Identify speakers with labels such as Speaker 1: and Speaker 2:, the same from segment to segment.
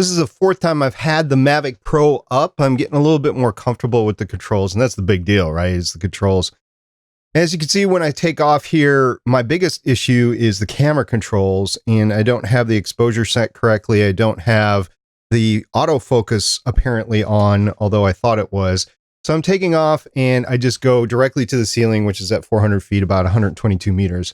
Speaker 1: This is the fourth time I've had the Mavic Pro up. I'm getting a little bit more comfortable with the controls, and that's the big deal, right? Is the controls. As you can see, when I take off here, my biggest issue is the camera controls, and I don't have the exposure set correctly. I don't have the autofocus apparently on, although I thought it was. So I'm taking off, and I just go directly to the ceiling, which is at 400 feet, about 122 meters.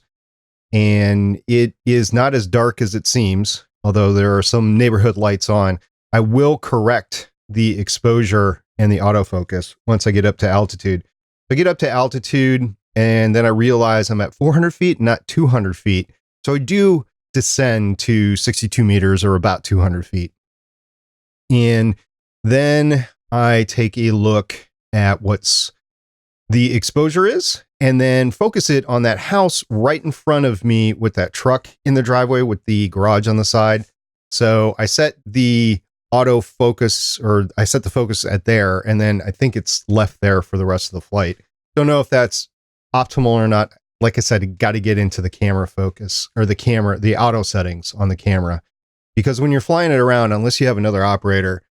Speaker 1: And it is not as dark as it seems, although there are some neighborhood lights on. I will correct the exposure and the autofocus once I get up to altitude. I get up to altitude, and then I realize I'm at 400 feet, not 200 feet. So I do descend to 62 meters or about 200 feet. And then I take a look at what's the exposure is, and then focus it on that house right in front of me with that truck in the driveway with the garage on the side. So I set the autofocus, or I set the focus at there, and then I think it's left there for the rest of the flight. Don't know if that's optimal or not. Like I said, got to get into the camera focus, or the auto settings on the camera, because when you're flying it around, unless you have another operator,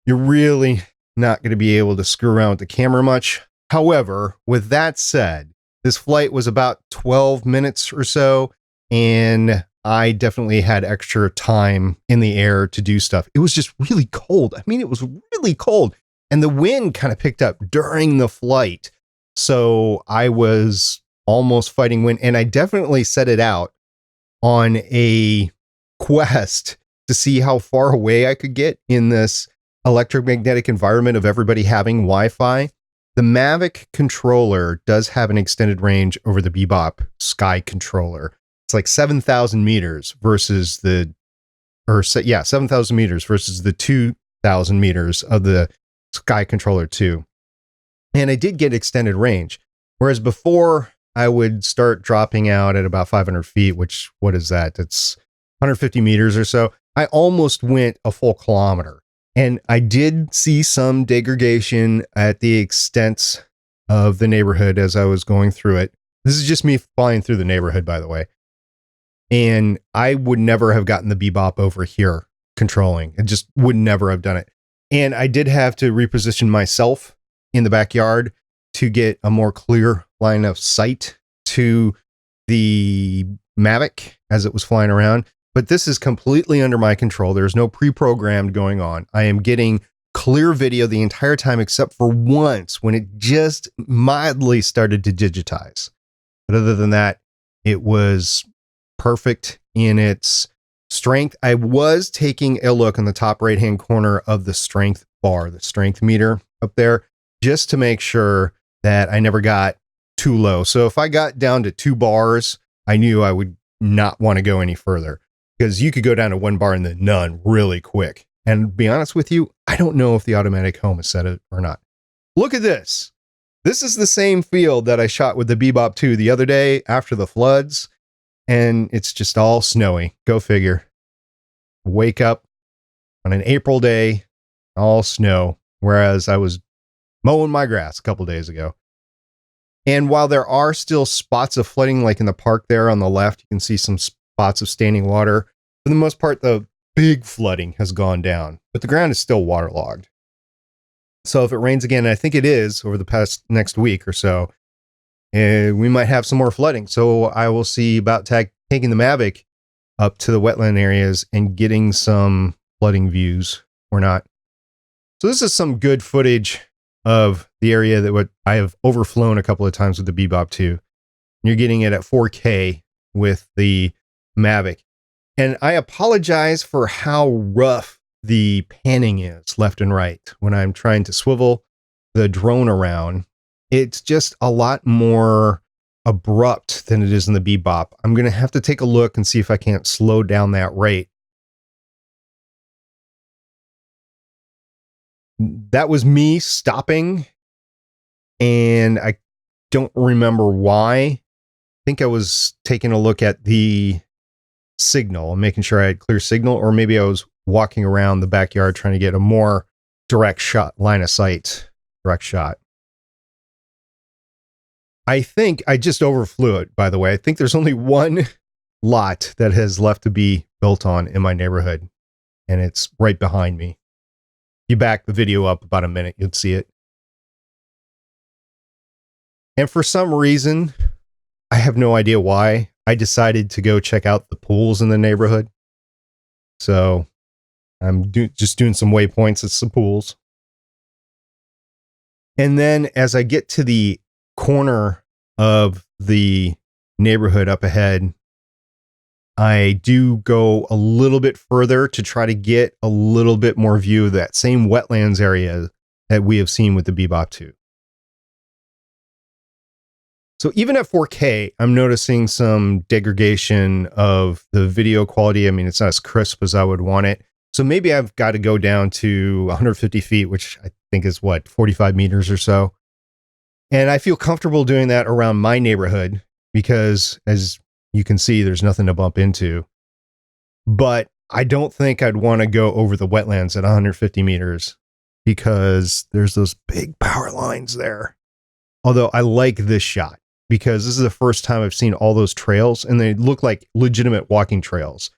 Speaker 1: you're really not going to be able to screw around with the camera much. However, with that said, this flight was about 12 minutes or so, and I definitely had extra time in the air to do stuff. It was just really cold. I mean, it was really cold, and the wind kind of picked up during the flight. So I was almost fighting wind, and I definitely set it out on a quest to see how far away I could get in this electromagnetic environment of everybody having Wi-Fi. The Mavic controller does have an extended range over the Bebop Sky controller. It's like 7,000 meters versus 7,000 meters versus the 2,000 meters of the Sky controller 2. And I did get extended range. Whereas before, I would start dropping out at about 500 feet, which, what is that? It's 150 meters or so. I almost went a full kilometer. And I did see some degradation at the extent of the neighborhood as I was going through it. This is just me flying through the neighborhood, by the way. And I would never have gotten the Bebop over here controlling. It just would never have done it. And I did have to reposition myself in the backyard to get a more clear line of sight to the Mavic as it was flying around. But this is completely under my control. There's no pre-programmed going on. I am getting clear video the entire time, except for once when it just mildly started to digitize. But other than that, it was perfect in its strength. I was taking a look in the top right-hand corner of the strength bar, the strength meter up there, just to make sure that I never got too low. So if I got down to 2 bars, I knew I would not want to go any further, because you could go down to 1 bar and then none really quick. And to be honest with you, I don't know if the automatic home has set it or not. Look at this. This is the same field that I shot with the Bebop 2 the other day after the floods, and it's just all snowy. Go figure. Wake up on an April day, all snow, whereas I was mowing my grass a couple days ago. And while there are still spots of flooding, like in the park there on the left, you can see some spots of standing water. For the most part, the big flooding has gone down, but the ground is still waterlogged. So if it rains again, and I think it is over the next week or so, we might have some more flooding. So I will see about taking the Mavic up to the wetland areas and getting some flooding views or not. So this is some good footage of the area that I have overflown a couple of times with the Bebop 2. You're getting it at 4K with the Mavic. And I apologize for how rough the panning is left and right when I'm trying to swivel the drone around. It's just a lot more abrupt than it is in the Bebop. I'm going to have to take a look and see if I can't slow down that rate. That was me stopping, and I don't remember why. I think I was taking a look at the signal and making sure I had clear signal, or maybe I was walking around the backyard trying to get a more direct shot, line of sight, direct shot. I think I just overflew it, by the way. I think there's only one lot that has left to be built on in my neighborhood. and it's right behind me. You back the video up about a minute, you'd see it. And for some reason, I have no idea why, I decided to go check out the pools in the neighborhood. So I'm just doing some waypoints at some pools. And then as I get to the corner of the neighborhood up ahead, I do go a little bit further to try to get a little bit more view of that same wetlands area that we have seen with the Bebop 2. So even at 4K, I'm noticing some degradation of the video quality. I mean, it's not as crisp as I would want it. So maybe I've got to go down to 150 feet, which I think is 45 meters or so. And I feel comfortable doing that around my neighborhood because, as you can see, there's nothing to bump into. But I don't think I'd want to go over the wetlands at 150 meters because there's those big power lines there. Although I like this shot because this is the first time I've seen all those trails, and they look like legitimate walking trails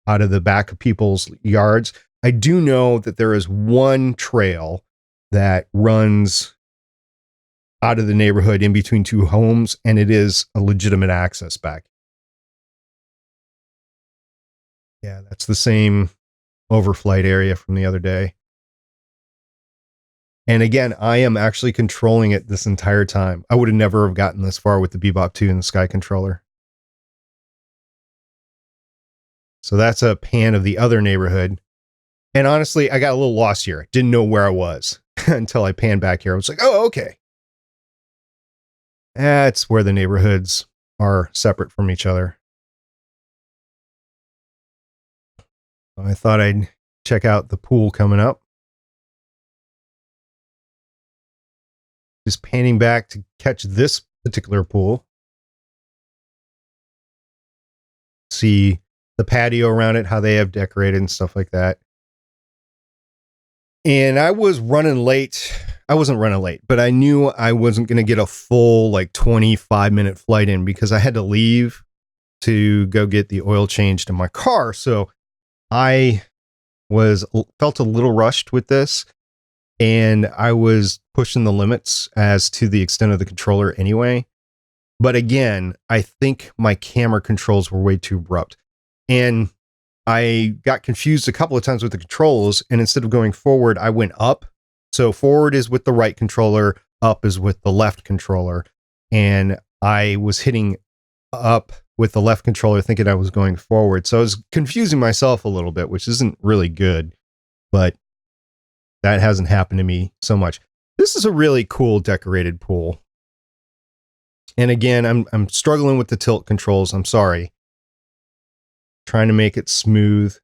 Speaker 1: out of the back of people's yards. I do know that there is one trail that runs out of the neighborhood in between two homes, and it is a legitimate access back. Yeah, that's the same overflight area from the other day. And again, I am actually controlling it this entire time. I would have never have gotten this far with the Bebop 2 and the Sky Controller. So that's a pan of the other neighborhood. And honestly, I got a little lost here. Didn't know where I was until I panned back here. I was like, oh, okay. That's where the neighborhoods are separate from each other. I thought I'd check out the pool coming up. Just panning back to catch this particular pool. See the patio around it, how they have decorated and stuff like that. And I was running late. I wasn't running late, but I knew I wasn't going to get a full 25-minute flight in because I had to leave to go get the oil changed in my car. So I felt a little rushed with this, and I was pushing the limits as to the extent of the controller anyway. But again, I think my camera controls were way too abrupt. And I got confused a couple of times with the controls, and instead of going forward, I went up. So forward is with the right controller, up is with the left controller. And I was hitting up with the left controller thinking I was going forward. So I was confusing myself a little bit, which isn't really good, but that hasn't happened to me so much. This is a really cool decorated pool. And again, I'm struggling with the tilt controls. I'm sorry. Trying to make it smooth.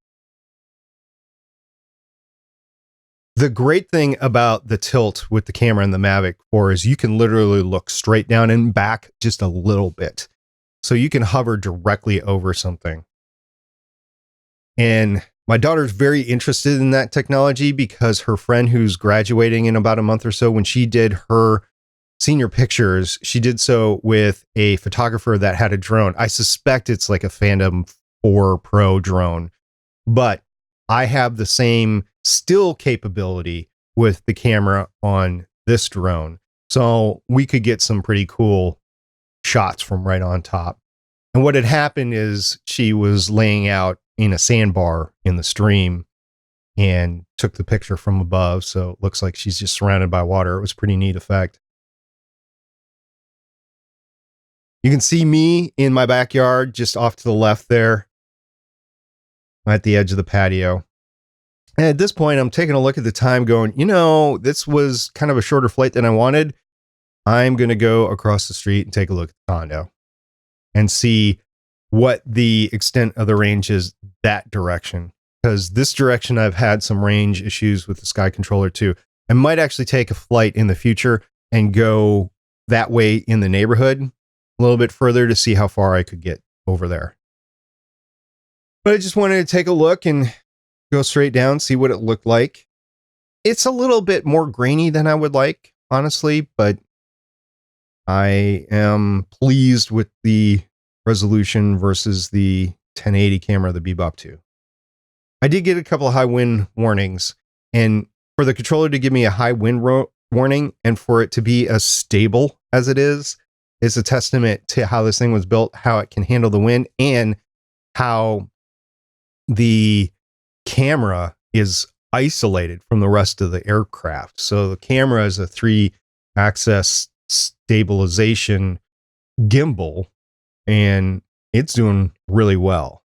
Speaker 1: The great thing about the tilt with the camera and the Mavic 4 is you can literally look straight down and back just a little bit. So you can hover directly over something. And my daughter's very interested in that technology because her friend who's graduating in about a month or so, when she did her senior pictures, she did so with a photographer that had a drone. I suspect it's like a Phantom 4 Pro drone, but I have the same still capability with the camera on this drone. So we could get some pretty cool shots from right on top. And what had happened is she was laying out in a sandbar in the stream and took the picture from above. So it looks like she's just surrounded by water. It was a pretty neat effect. You can see me in my backyard just off to the left there at the edge of the patio. And at this point, I'm taking a look at the time going, this was kind of a shorter flight than I wanted. I'm going to go across the street and take a look at the condo and see what the extent of the range is that direction. Because this direction, I've had some range issues with the Sky Controller too. I might actually take a flight in the future and go that way in the neighborhood a little bit further to see how far I could get over there. But I just wanted to take a look and go straight down, see what it looked like. It's a little bit more grainy than I would like, honestly, but I am pleased with the resolution versus the 1080 camera, the Bebop 2. I did get a couple of high wind warnings, and for the controller to give me a high wind warning and for it to be as stable as it is a testament to how this thing was built, how it can handle the wind, and how the camera is isolated from the rest of the aircraft. So the camera is a 3-axis stabilization gimbal, and it's doing really well.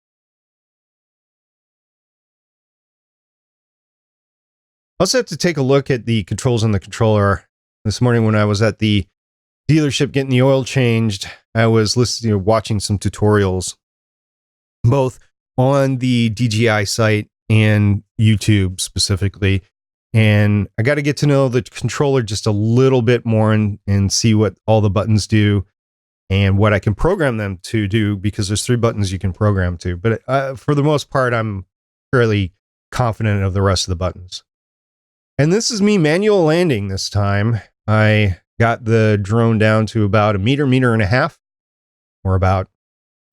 Speaker 1: I also have to take a look at the controls on the controller. This morning when I was at the dealership getting the oil changed, I was listening, watching some tutorials, both on the DJI site and YouTube specifically. And I got to get to know the controller just a little bit more and see what all the buttons do and what I can program them to do, because there's 3 buttons you can program to. But for the most part, I'm fairly confident of the rest of the buttons. And this is me manual landing this time. I got the drone down to about a meter and a half, or about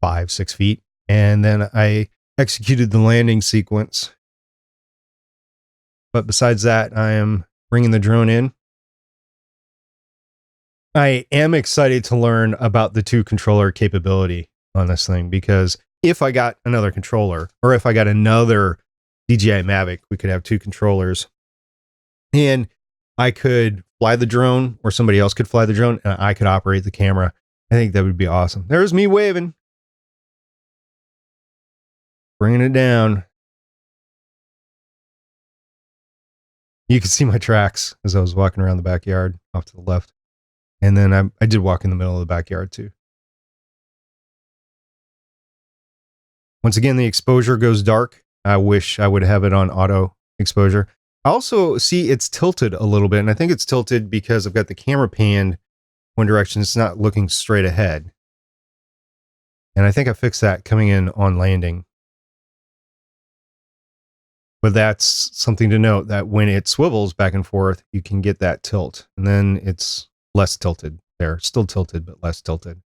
Speaker 1: 5-6 feet. And then I executed the landing sequence. But besides that, I am bringing the drone in. I am excited to learn about the 2-controller capability on this thing, because if I got another controller, or if I got another DJI Mavic, we could have 2 controllers. And I could fly the drone, or somebody else could fly the drone, and I could operate the camera. I think that would be awesome. There's me waving. Bringing it down. You can see my tracks as I was walking around the backyard off to the left. And then I did walk in the middle of the backyard too. Once again, the exposure goes dark. I wish I would have it on auto exposure. I also see it's tilted a little bit, and I think it's tilted because I've got the camera panned one direction. It's not looking straight ahead. And I think I fixed that coming in on landing. But that's something to note, that when it swivels back and forth, you can get that tilt. And then it's less tilted there. Still tilted, but less tilted.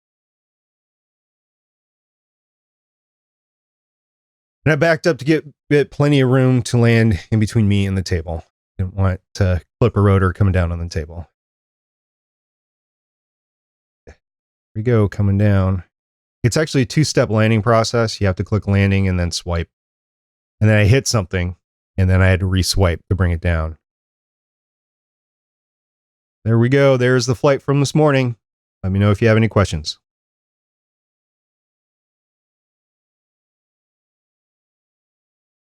Speaker 1: And I backed up to get plenty of room to land in between me and the table. Didn't want to clip a rotor coming down on the table. Here we go, coming down. It's actually a 2-step landing process. You have to click landing and then swipe. And then I hit something, and then I had to re-swipe to bring it down. There we go. There's the flight from this morning. Let me know if you have any questions.